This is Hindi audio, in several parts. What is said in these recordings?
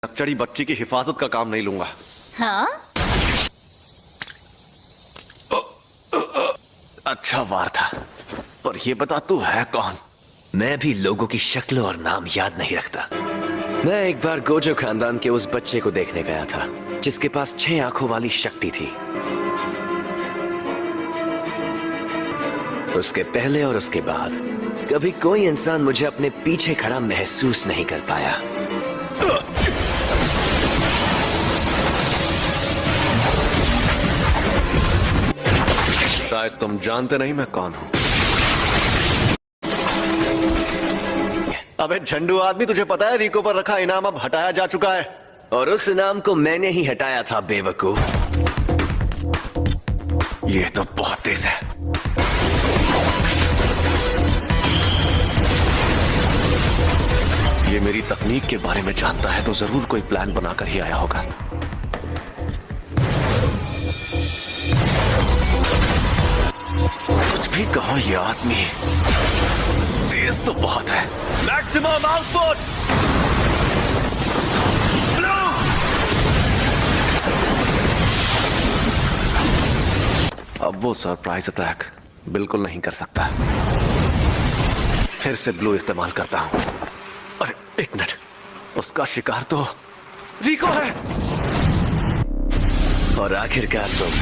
नकचड़ी बच्ची की हिफाजत का काम नहीं लूंगा। हाँ? अच्छा वार था, पर ये बता तू है कौन? मैं भी लोगों की शक्ल और नाम याद नहीं रखता। मैं एक बार गोजो खानदान के उस बच्चे को देखने गया था जिसके पास 6 आंखों वाली शक्ति थी। उसके पहले और उसके बाद कभी कोई इंसान मुझे अपने पीछे खड़ा महसूस नहीं कर पाया। शायद तुम जानते नहीं मैं कौन हूं। अबे झंडू आदमी, तुझे पता है रिको पर रखा इनाम अब हटाया जा चुका है। और उस इनाम को मैंने ही हटाया था बेवकूफ। ये तो बहुत तेज है। ये मेरी तकनीक के बारे में जानता है तो जरूर कोई प्लान बनाकर ही आया होगा। कुछ भी कहो, ये आदमी तेज तो बहुत है। Maximum output. अब वो सरप्राइज अटैक बिल्कुल नहीं कर सकता। फिर से ब्लू इस्तेमाल करता हूं। अरे एक मिनट, उसका शिकार तो रिको है। और आखिरकार तुम।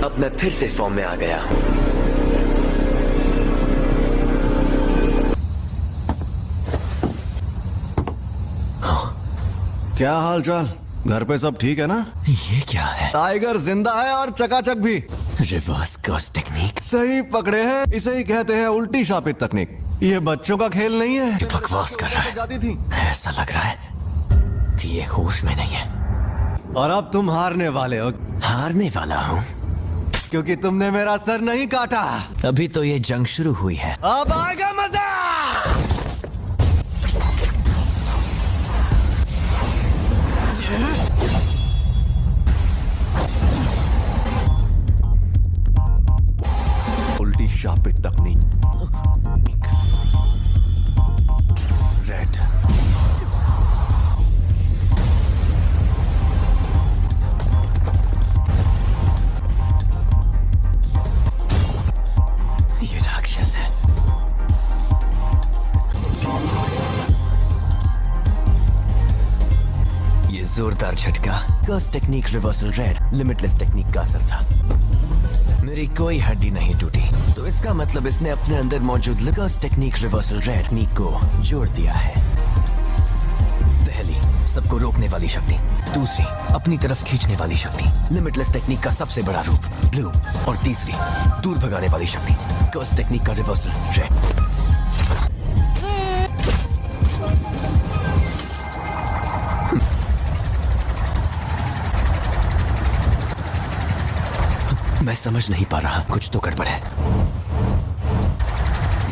अब मैं फिर से फॉर्म में आ गया हूं। क्या हाल चाल? घर पे सब ठीक है ना? ये क्या है? टाइगर जिंदा है और चकाचक भी। Reverse Gauss technique. सही पकड़े हैं, इसे ही कहते हैं उल्टी शापित तकनीक। ये बच्चों का खेल नहीं है। बकवास कर रहा है। जाती थी। ऐसा लग रहा है कि ये होश में नहीं है। और अब तुम हारने वाले हो। हारने वाला हूँ क्योंकि तुमने मेरा सर नहीं काटा। अभी तो ये जंग शुरू हुई है। अब आएगा मजा। उल्टी शापित तकनीक। रेड। ये राक्षस है। ये जोरदार झटका Gauss technique reversal red limitless technique का असर था। मेरी कोई हड्डी नहीं टूटी, तो इसका मतलब इसने अपने अंदर मौजूद Gauss technique reversal red technique को जोड़ दिया है। पहली, सबको रोकने वाली शक्ति। दूसरी, अपनी तरफ खींचने वाली शक्ति, लिमिटलेस टेक्निक का सबसे बड़ा रूप ब्लू। और तीसरी, दूर भगाने वाली शक्ति, गॉस टेक्निक का रिवर्सल रेड। मैं समझ नहीं पा रहा, कुछ तो गड़बड़ है।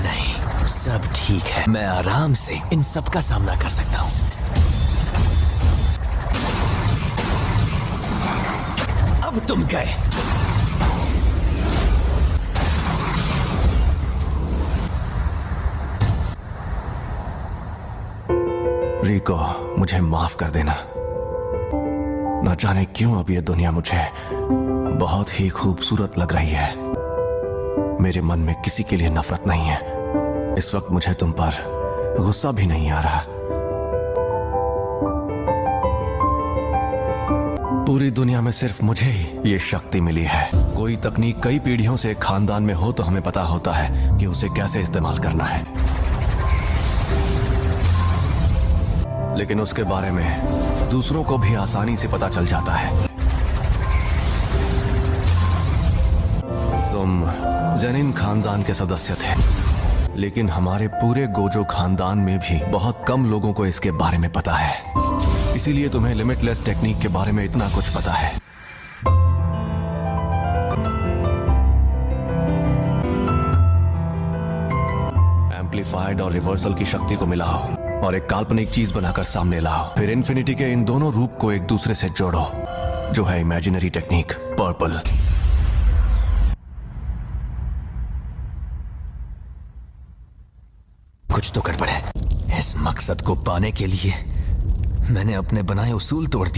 नहीं, सब ठीक है। मैं आराम से इन सब का सामना कर सकता हूं। अब तुम गए। रिको, मुझे माफ कर देना। न जाने क्यों अब ये दुनिया मुझे बहुत ही खूबसूरत लग रही है। मेरे मन में किसी के लिए नफरत नहीं है। इस वक्त मुझे तुम पर गुस्सा भी नहीं आ रहा। पूरी दुनिया में सिर्फ मुझे ही ये शक्ति मिली है। कोई तकनीक कई पीढ़ियों से एक खानदान में हो तो हमें पता होता है कि उसे कैसे इस्तेमाल करना है, लेकिन उसके बारे में दूसरों को भी आसानी से पता चल जाता है। तुम जेनिन खानदान के सदस्य थे, लेकिन हमारे पूरे गोजो खानदान में भी बहुत कम लोगों को इसके बारे में पता है। इसीलिए तुम्हें लिमिटलेस टेक्निक के बारे में इतना कुछ पता है। एम्पलीफाइड और रिवर्सल की शक्ति को मिलाओ और एक काल्पनिक चीज बनाकर सामने लाओ। फिर इन्फिनिटी के इन दोनों रूप को एक दूसरे से जोड़ो, जो है इमेजिनरी टेक्निक पर्पल। कुछ तो गड़बड़ है। इस मकसद को पाने के लिए मैंने अपने बनाए उसूल तोड़ दिए।